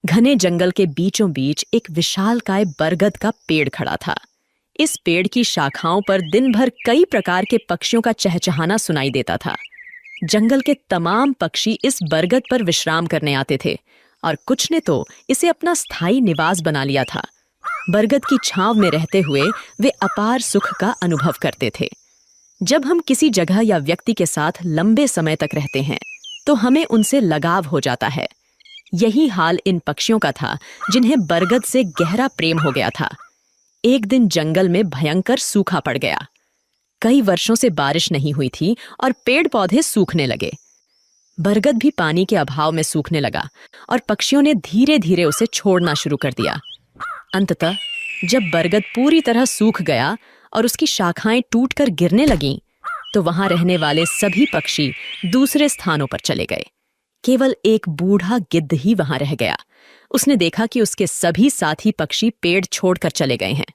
घने जंगल के बीचों बीच एक विशालकाय बरगद का पेड़ खड़ा था। इस पेड़ की शाखाओं पर दिन भर कई प्रकार के पक्षियों का चहचहाना सुनाई देता था। जंगल के तमाम पक्षी इस बरगद पर विश्राम करने आते थे और कुछ ने तो इसे अपना स्थायी निवास बना लिया था। बरगद की छांव में रहते हुए वे अपार सुख का अनुभव करते थे। जब हम किसी जगह या व्यक्ति के साथ लंबे समय तक रहते हैं तो हमें उनसे लगाव हो जाता है। यही हाल इन पक्षियों का था जिन्हें बरगद से गहरा प्रेम हो गया था। एक दिन जंगल में भयंकर सूखा पड़ गया। कई वर्षों से बारिश नहीं हुई थी और पेड़ पौधे सूखने लगे। बरगद भी पानी के अभाव में सूखने लगा और पक्षियों ने धीरे धीरे उसे छोड़ना शुरू कर दिया। अंततः जब बरगद पूरी तरह सूख गया और उसकी शाखाएं टूटकर गिरने लगीं, तो वहां रहने वाले सभी पक्षी दूसरे स्थानों पर चले गए। केवल एक बूढ़ा गिद्ध ही वहां रह गया। उसने देखा कि उसके सभी साथी पक्षी पेड़ छोड़कर चले गए हैं।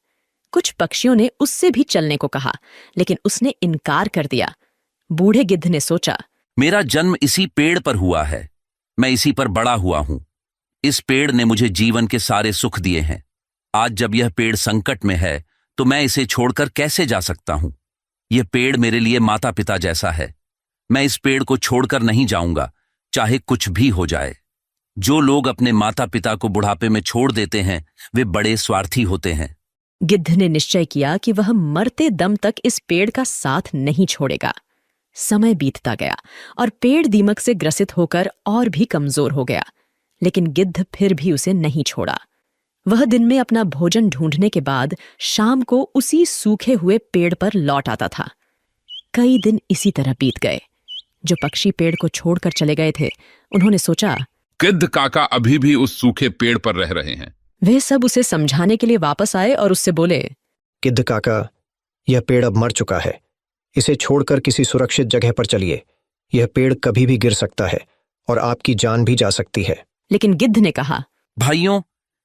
कुछ पक्षियों ने उससे भी चलने को कहा, लेकिन उसने इनकार कर दिया। बूढ़े गिद्ध ने सोचा, मेरा जन्म इसी पेड़ पर हुआ है, मैं इसी पर बड़ा हुआ हूं। इस पेड़ ने मुझे जीवन के सारे सुख दिए हैं। आज जब यह पेड़ संकट में है तो मैं इसे छोड़कर कैसे जा सकता हूं? यह पेड़ मेरे लिए माता पिता जैसा है। मैं इस पेड़ को छोड़कर नहीं जाऊंगा, चाहे कुछ भी हो जाए। जो लोग अपने माता पिता को बुढ़ापे में छोड़ देते हैं वे बड़े स्वार्थी होते हैं। गिद्ध ने निश्चय किया कि वह मरते दम तक इस पेड़ का साथ नहीं छोड़ेगा। समय बीतता गया और पेड़ दीमक से ग्रसित होकर और भी कमजोर हो गया, लेकिन गिद्ध फिर भी उसे नहीं छोड़ा। वह दिन में अपना भोजन ढूंढने के बाद शाम को उसी सूखे हुए पेड़ पर लौट आता था। कई दिन इसी तरह बीत गए। जो पक्षी पेड़ को छोड़कर चले गए थे, उन्होंने सोचा, गिद्ध काका अभी भी उस सूखे पेड़ पर रह रहे हैं। वे सब उसे समझाने के लिए वापस आए और उससे बोले, गिद्ध काका, यह पेड़ अब मर चुका है। इसे छोड़कर किसी सुरक्षित जगह पर चलिए। यह पेड़ कभी भी गिर सकता है और आपकी जान भी जा सकती है। लेकिन गिद्ध ने कहा, भाइयों,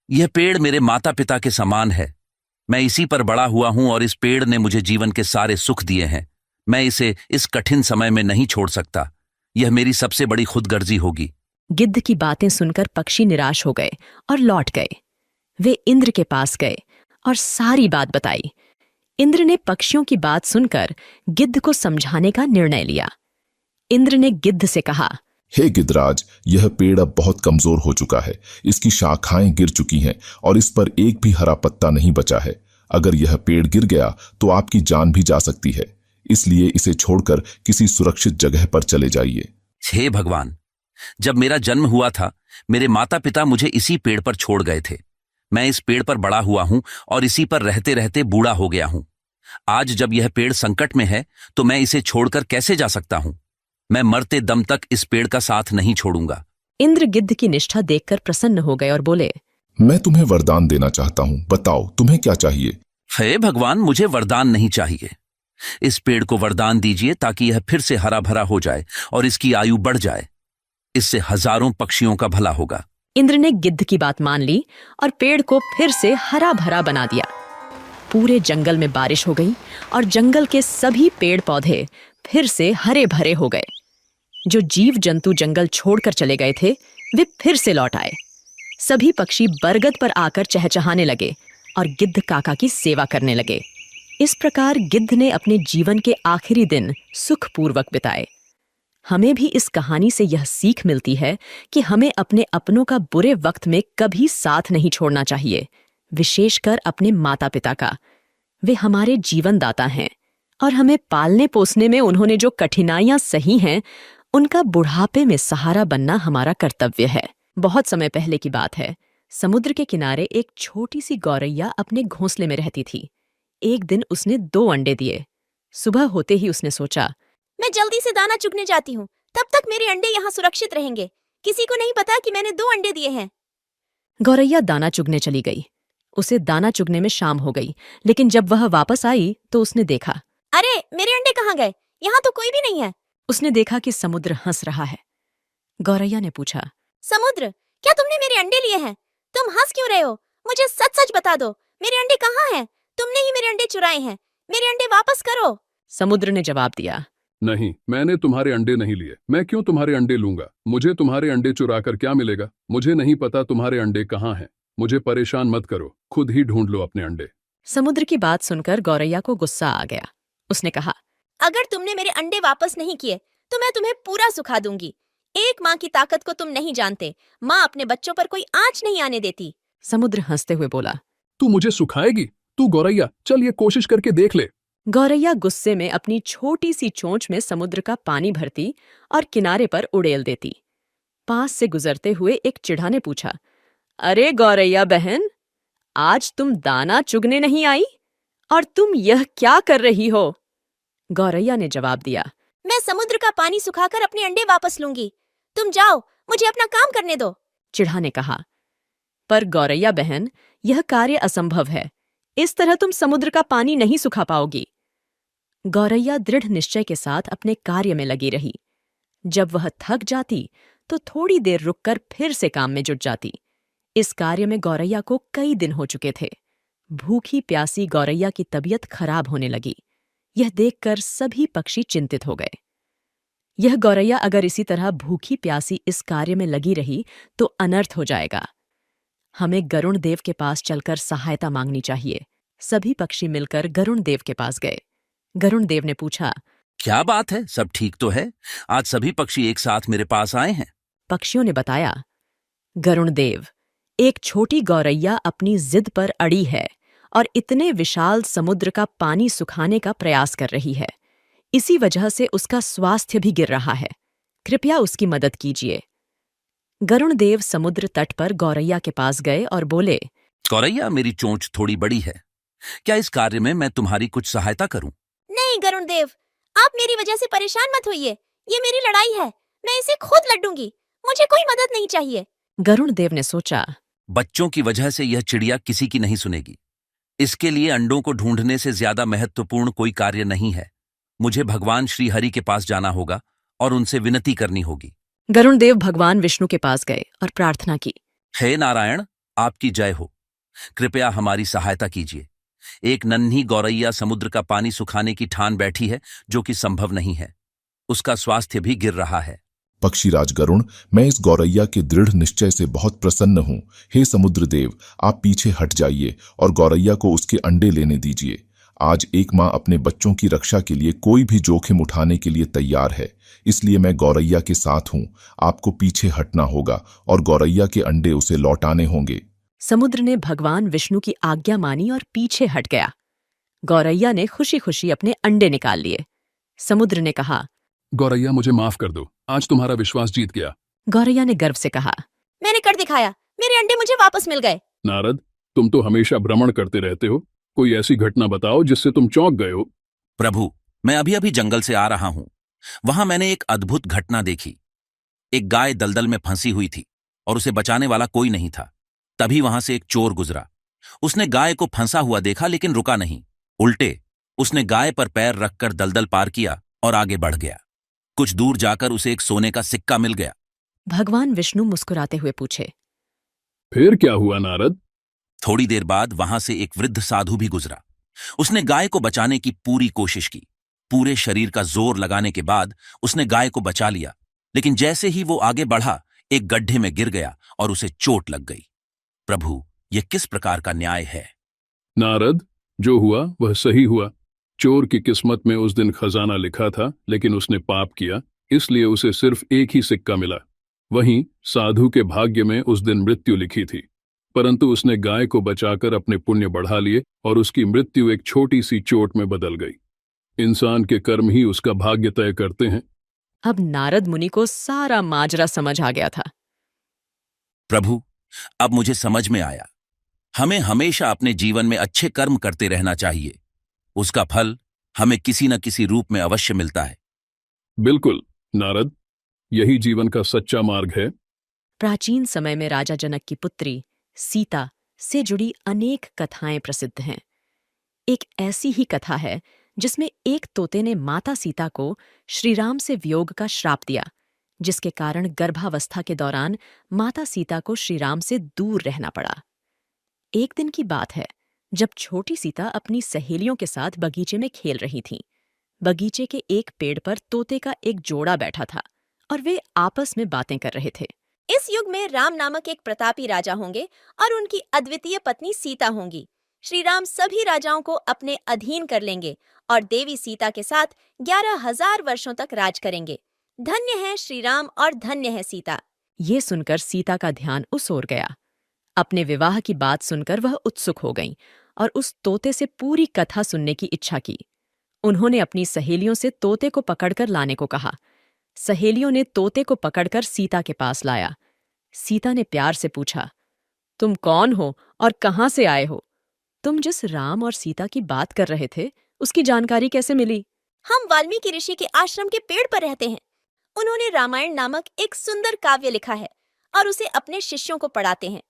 यह पेड़ मेरे माता पिता के समान है। मैं इसी पर बड़ा हुआ हूं और इस पेड़ ने मुझे जीवन के सारे सुख दिए हैं। मैं इसे इस कठिन समय में नहीं छोड़ सकता। यह मेरी सबसे बड़ी खुदगर्जी होगी। गिद्ध की बातें सुनकर पक्षी निराश हो गए और लौट गए। वे इंद्र के पास गए और सारी बात बताई। इंद्र ने पक्षियों की बात सुनकर गिद्ध को समझाने का निर्णय लिया। इंद्र ने गिद्ध से कहा, हे गिद्धराज, यह पेड़ अब बहुत कमजोर हो चुका है। इसकी शाखाएं गिर चुकी हैं और इस पर एक भी हरा पत्ता नहीं बचा है। अगर यह पेड़ गिर गया तो आपकी जान भी जा सकती है। इसलिए इसे छोड़कर किसी सुरक्षित जगह पर चले जाइए। हे भगवान, जब मेरा जन्म हुआ था मेरे माता पिता मुझे इसी पेड़ पर छोड़ गए थे। मैं इस पेड़ पर बड़ा हुआ हूं और इसी पर रहते रहते बूढ़ा हो गया हूं। आज जब यह पेड़ संकट में है तो मैं इसे छोड़कर कैसे जा सकता हूं? मैं मरते दम तक इस पेड़ का साथ नहीं छोड़ूंगा। इंद्र गिद्ध की निष्ठा देखकर प्रसन्न हो गए और बोले, मैं तुम्हें वरदान देना चाहता हूं। बताओ तुम्हें क्या चाहिए? हे भगवान, मुझे वरदान नहीं चाहिए। इस पेड़ को वरदान दीजिए ताकि यह फिर से हरा भरा हो जाए और इसकी आयु बढ़ जाए। इससे हजारों पक्षियों का भला होगा। इंद्र ने गिद्ध की बात मान ली और पेड़ को फिर से हरा भरा बना दिया। पूरे जंगल में बारिश हो गई और जंगल के सभी पेड़ पौधे फिर से हरे भरे हो गए। जो जीव जंतु जंगल छोड़कर चले गए थे वे फिर से लौट आए। सभी पक्षी बरगद पर आकर चहचहाने लगे और गिद्ध काका की सेवा करने लगे। इस प्रकार गिद्ध ने अपने जीवन के आखिरी दिन सुखपूर्वक बिताए। हमें भी इस कहानी से यह सीख मिलती है कि हमें अपने अपनों का बुरे वक्त में कभी साथ नहीं छोड़ना चाहिए, विशेषकर अपने माता पिता का। वे हमारे जीवन दाता हैं और हमें पालने पोसने में उन्होंने जो कठिनाइयां सही हैं, उनका बुढ़ापे में सहारा बनना हमारा कर्तव्य है। बहुत समय पहले की बात है। समुद्र के किनारे एक छोटी सी गौरैया अपने घोंसले में रहती थी। एक दिन उसने 2 अंडे दिए। सुबह होते ही उसने सोचा, मैं जल्दी से दाना चुगने जाती हूँ, तब तक मेरे अंडे यहाँ सुरक्षित रहेंगे। किसी को नहीं पता कि मैंने 2 अंडे दिए हैं। गौरैया दाना चुगने चली गई। उसे दाना चुगने में शाम हो गई, लेकिन जब वह वापस आई तो उसने देखा, अरे मेरे अंडे कहाँ गए? यहाँ तो कोई भी नहीं है। उसने देखा कि समुद्र हंस रहा है। गौरैया ने पूछा, समुद्र, क्या तुमने मेरे अंडे लिए हैं? तुम हंस क्यों रहे हो? मुझे सच सच बता दो, मेरे अंडे कहाँ हैं? तुमने ही मेरे अंडे चुराए हैं। मेरे अंडे वापस करो। समुद्र ने जवाब दिया, नहीं, मैंने तुम्हारे अंडे नहीं लिए। मैं क्यों तुम्हारे अंडे लूंगा? मुझे तुम्हारे अंडे चुरा कर क्या मिलेगा? मुझे नहीं पता तुम्हारे अंडे कहाँ हैं। मुझे परेशान मत करो, खुद ही ढूंढ लो अपने अंडे। समुद्र की बात सुनकर गौरैया को गुस्सा आ गया। उसने कहा, अगर तुमने मेरे अंडे वापस नहीं किए तो मैं तुम्हें पूरा सुखा दूंगी। एक माँ की ताकत को तुम नहीं जानते। माँ अपने बच्चों पर कोई आंच नहीं आने देती। समुद्र हंसते हुए बोला। तू मुझे सुखाएगी? तू गौरैया, चल ये कोशिश करके देख ले। गौरैया गुस्से में अपनी छोटी सी चोंच में समुद्र का पानी भरती और किनारे पर उड़ेल देती। पास से गुजरते हुए एक चिढ़ा ने पूछा, अरे गौरैया बहन, आज तुम दाना चुगने नहीं आई? और तुम यह क्या कर रही हो? गौरैया ने जवाब दिया, मैं समुद्र का पानी सुखाकर अपने अंडे वापस लूंगी। तुम जाओ, मुझे अपना काम करने दो। चिढ़ा ने कहा, पर गौरैया बहन, यह कार्य असंभव है। इस तरह तुम समुद्र का पानी नहीं सुखा पाओगी। गौरैया दृढ़ निश्चय के साथ अपने कार्य में लगी रही। जब वह थक जाती तो थोड़ी देर रुककर फिर से काम में जुट जाती। इस कार्य में गौरैया को कई दिन हो चुके थे। भूखी प्यासी गौरैया की तबीयत खराब होने लगी। यह देखकर सभी पक्षी चिंतित हो गए। यह गौरैया अगर इसी तरह भूखी प्यासी इस कार्य में लगी रही तो अनर्थ हो जाएगा। हमें गरुण देव के पास चलकर सहायता मांगनी चाहिए। सभी पक्षी मिलकर गरुण देव के पास गए। गरुण देव ने पूछा, क्या बात है, सब ठीक तो है? आज सभी पक्षी एक साथ मेरे पास आए हैं। पक्षियों ने बताया, गरुण देव, एक छोटी गौरैया अपनी जिद पर अड़ी है और इतने विशाल समुद्र का पानी सुखाने का प्रयास कर रही है। इसी वजह से उसका स्वास्थ्य भी गिर रहा है। कृपया उसकी मदद कीजिए। गरुण देव समुद्र तट पर गौरैया के पास गए और बोले, गौरैया, मेरी चोंच थोड़ी बड़ी है। क्या इस कार्य में मैं तुम्हारी कुछ सहायता करूं? नहीं गरुण देव, आप मेरी वजह से परेशान मत होइए। ये मेरी लड़ाई है, मैं इसे खुद लड़ूंगी। मुझे कोई मदद नहीं चाहिए। गरुण देव ने सोचा, बच्चों की वजह से यह चिड़िया किसी की नहीं सुनेगी। इसके लिए अंडों को ढूंढने से ज्यादा महत्वपूर्ण कोई कार्य नहीं है। मुझे भगवान श्री हरि के पास जाना होगा और उनसे विनती करनी होगी। गरुण देव भगवान विष्णु के पास गए और प्रार्थना की, हे नारायण, आपकी जय हो। कृपया हमारी सहायता कीजिए। एक नन्ही गौरैया समुद्र का पानी सुखाने की ठान बैठी है, जो कि संभव नहीं है। उसका स्वास्थ्य भी गिर रहा है। पक्षीराज गरुण, मैं इस गौरैया के दृढ़ निश्चय से बहुत प्रसन्न हूँ। हे समुद्र देव, आप पीछे हट जाइए और गौरैया को उसके अंडे लेने दीजिए। आज एक माँ अपने बच्चों की रक्षा के लिए कोई भी जोखिम उठाने के लिए तैयार है, इसलिए मैं गौरैया के साथ हूँ। आपको पीछे हटना होगा और गौरैया के अंडे उसे लौटाने होंगे। समुद्र ने भगवान विष्णु की आज्ञा मानी और पीछे हट गया। गौरैया ने खुशी खुशी अपने अंडे निकाल लिए। समुद्र ने कहा, गौरैया, मुझे माफ कर दो, आज तुम्हारा विश्वास जीत गया। गौरैया ने गर्व से कहा, मैंने कर दिखाया, मेरे अंडे मुझे वापस मिल गए। नारद, तुम तो हमेशा भ्रमण करते रहते हो। कोई ऐसी घटना बताओ जिससे तुम चौंक गए हो। प्रभु, मैं अभी अभी जंगल से आ रहा हूं। वहां मैंने एक अद्भुत घटना देखी। एक गाय दलदल में फंसी हुई थी और उसे बचाने वाला कोई नहीं था। तभी वहां से एक चोर गुजरा। उसने गाय को फंसा हुआ देखा, लेकिन रुका नहीं। उल्टे उसने गाय पर पैर रखकर दलदल पार किया और आगे बढ़ गया। कुछ दूर जाकर उसे एक सोने का सिक्का मिल गया। भगवान विष्णु मुस्कुराते हुए पूछे, फिर क्या हुआ नारद? थोड़ी देर बाद वहां से एक वृद्ध साधु भी गुजरा। उसने गाय को बचाने की पूरी कोशिश की। पूरे शरीर का जोर लगाने के बाद उसने गाय को बचा लिया, लेकिन जैसे ही वो आगे बढ़ा, एक गड्ढे में गिर गया और उसे चोट लग गई। प्रभु, यह किस प्रकार का न्याय है? नारद, जो हुआ वह सही हुआ। चोर की किस्मत में उस दिन खजाना लिखा था, लेकिन उसने पाप किया, इसलिए उसे सिर्फ एक ही सिक्का मिला। वहीं साधु के भाग्य में उस दिन मृत्यु लिखी थी, परंतु उसने गाय को बचाकर अपने पुण्य बढ़ा लिए और उसकी मृत्यु एक छोटी सी चोट में बदल गई। इंसान के कर्म ही उसका भाग्य तय करते हैं। अब नारद मुनि को सारा माजरा समझ आ गया था। प्रभु, अब मुझे समझ में आया। हमें हमेशा अपने जीवन में अच्छे कर्म करते रहना चाहिए। उसका फल हमें किसी न किसी रूप में अवश्य मिलता है। बिल्कुल नारद, यही जीवन का सच्चा मार्ग है। प्राचीन समय में राजा जनक की पुत्री सीता से जुड़ी अनेक कथाएं प्रसिद्ध हैं। एक ऐसी ही कथा है जिसमें एक तोते ने माता सीता को श्रीराम से वियोग का श्राप दिया, जिसके कारण गर्भावस्था के दौरान माता सीता को श्रीराम से दूर रहना पड़ा। एक दिन की बात है, जब छोटी सीता अपनी सहेलियों के साथ बगीचे में खेल रही थीं। बगीचे के एक पेड़ पर तोते का एक जोड़ा बैठा था और वे आपस में बातें कर रहे थे। इस युग में राम नामक एक प्रतापी राजा होंगे और उनकी अद्वितीय पत्नी सीता होंगी। श्री राम सभी राजाओं को अपने अधीन कर लेंगे और देवी सीता के साथ 11,000 वर्षों तक राज करेंगे। धन्य है श्री राम और धन्य है सीता। ये सुनकर सीता का ध्यान उस ओर गया। अपने विवाह की बात सुनकर वह उत्सुक हो गईं और उस तोते से पूरी कथा सुनने की इच्छा की। उन्होंने अपनी सहेलियों से तोते को पकड़कर लाने को कहा। सहेलियों ने तोते को पकड़कर सीता के पास लाया। सीता ने प्यार से पूछा, तुम कौन हो और कहाँ से आए हो? तुम जिस राम और सीता की बात कर रहे थे उसकी जानकारी कैसे मिली? हम वाल्मीकि ऋषि के आश्रम के पेड़ पर रहते हैं। उन्होंने रामायण नामक एक सुंदर काव्य लिखा है और उसे अपने शिष्यों को पढ़ाते हैं।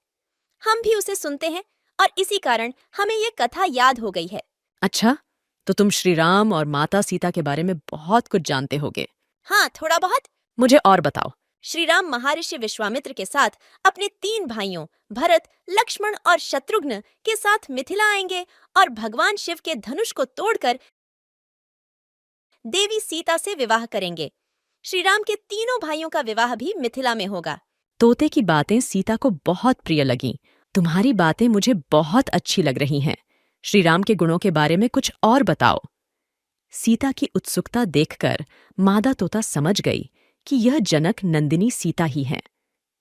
हम भी उसे सुनते हैं और इसी कारण हमें ये कथा याद हो गई है। अच्छा, तो तुम श्री राम और माता सीता के बारे में बहुत कुछ जानते होगे। हाँ, थोड़ा बहुत। मुझे और बताओ। श्री राम महर्षि विश्वामित्र के साथ अपने 3 भाइयों भरत, लक्ष्मण और शत्रुघ्न के साथ मिथिला आएंगे और भगवान शिव के धनुष को तोड़कर देवी सीता से विवाह करेंगे। श्री राम के तीनों भाइयों का विवाह भी मिथिला में होगा। तोते की बातें सीता को बहुत प्रिय लगीं। तुम्हारी बातें मुझे बहुत अच्छी लग रही हैं। श्री राम के गुणों के बारे में कुछ और बताओ। सीता की उत्सुकता देखकर मादा तोता समझ गई कि यह जनक नंदिनी सीता ही हैं।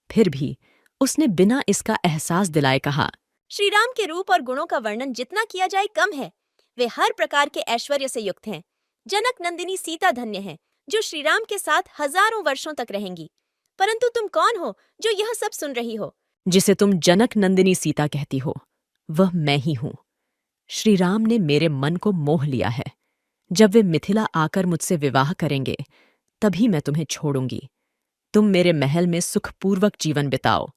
फिर भी उसने बिना इसका एहसास दिलाए कहा, श्री राम के रूप और गुणों का वर्णन जितना किया जाए कम है। वे हर प्रकार के ऐश्वर्य से युक्त हैं। जनक नंदिनी सीता धन्य है जो श्री राम के साथ हजारों वर्षों तक रहेंगी। परंतु तुम कौन हो जो यह सब सुन रही हो? जिसे तुम जनक नंदिनी सीता कहती हो वह मैं ही हूं। श्री राम ने मेरे मन को मोह लिया है। जब वे मिथिला आकर मुझसे विवाह करेंगे तभी मैं तुम्हें छोड़ूंगी। तुम मेरे महल में सुखपूर्वक जीवन बिताओ।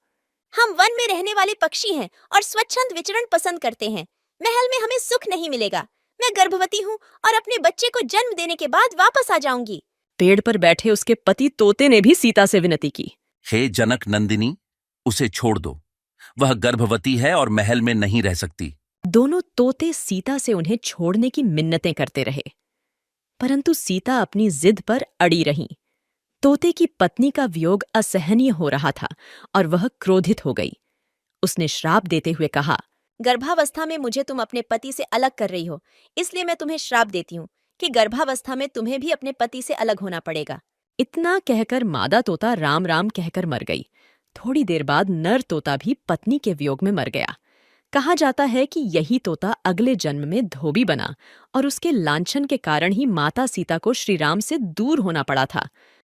हम वन में रहने वाले पक्षी हैं और स्वच्छंद विचरण पसंद करते हैं। महल में हमें सुख नहीं मिलेगा। मैं गर्भवती हूँ और अपने बच्चे को जन्म देने के बाद वापस आ जाऊंगी। पेड़ पर बैठे उसके पति तोते ने भी सीता से विनती की, हे जनक नंदिनी, उसे छोड़ दो। वह गर्भवती है और महल में नहीं रह सकती। दोनों तोते सीता से उन्हें छोड़ने की मिन्नतें करते रहे, परंतु सीता अपनी जिद पर अड़ी रहीं। तोते की पत्नी का वियोग असहनीय हो रहा था और वह क्रोधित हो गई। उसने श्राप देते हुए कहा, गर्भावस्था में मुझे तुम अपने पति से अलग कर रही हो, इसलिए मैं तुम्हें श्राप देती हूँ कि गर्भावस्था में तुम्हें भी अपने पति से अलग होना पड़ेगा। इतना कहकर मादा तोता राम राम कहकर मर गई। थोड़ी देर बाद नर तोता भी पत्नी के वियोग में मर गया। कहा जाता है कि यही तोता अगले जन्म में धोबी बना और उसके लांछन के कारण ही माता सीता को श्री राम से दूर होना पड़ा था।